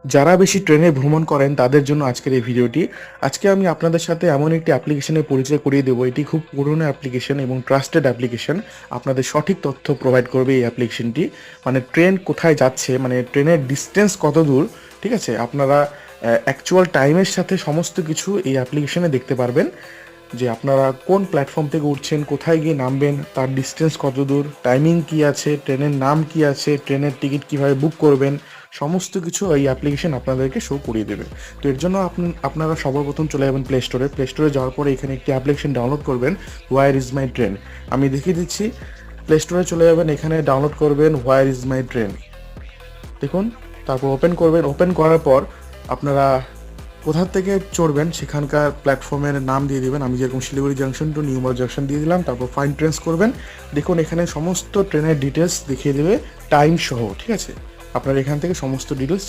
যারা বেশি ট্রেনে ভ্রমণ করেন তাদের জন্য আজকের এই ভিডিওটি। আজকে আমি আপনাদের সাথে এমন একটি অ্যাপ্লিকেশনের পরিচয় করিয়ে দেবো। এটি খুব পুরনো অ্যাপ্লিকেশন এবং ট্রাস্টেড অ্যাপ্লিকেশন। আপনাদের সঠিক তথ্য প্রোভাইড করবে এই অ্যাপ্লিকেশনটি। মানে ট্রেন কোথায় যাচ্ছে, মানে ট্রেনের ডিস্টেন্স কত দূর, ঠিক আছে, আপনারা অ্যাকচুয়াল টাইমের সাথে সমস্ত কিছু এই অ্যাপ্লিকেশনে দেখতে পারবেন। যে আপনারা কোন প্ল্যাটফর্ম থেকে উঠছেন, কোথায় গিয়ে নামবেন, তার ডিস্টেন্স কত দূর, টাইমিং কি আছে, ট্রেনের নাম কি আছে, ট্রেনের টিকিট কিভাবে বুক করবেন, সমস্ত কিছু এই অ্যাপ্লিকেশন আপনাদেরকে শো করিয়ে দেবে। তো এর জন্য আপনারা সর্বপ্রথম চলে যাবেন প্লে স্টোরে। প্লে স্টোরে যাওয়ার পরে এখানে একটি অ্যাপ্লিকেশন ডাউনলোড করবেন, হোয়ার ইজ মাই ট্রেন। আমি দেখিয়ে দিচ্ছি। প্লে স্টোরে চলে যাবেন, এখানে ডাউনলোড করবেন হোয়ার ইজ মাই ট্রেন। দেখুন, তারপর ওপেন করবেন। ওপেন করার পর আপনারা কোথা থেকে চড়বেন সেখানকার প্ল্যাটফর্মের নাম দিয়ে দিবেন। আমি যেরকম শিলিগুড়ি জাংশন টু নিউমার জাংশন দিয়ে দিলাম, তারপর ফাইন ট্রেন্স করবেন। দেখুন এখানে সমস্ত ট্রেনের ডিটেলস দেখিয়ে দেবে, টাইম সহ, ঠিক আছে। আপনারা এখান থেকে সমস্ত ডিটেলস চেক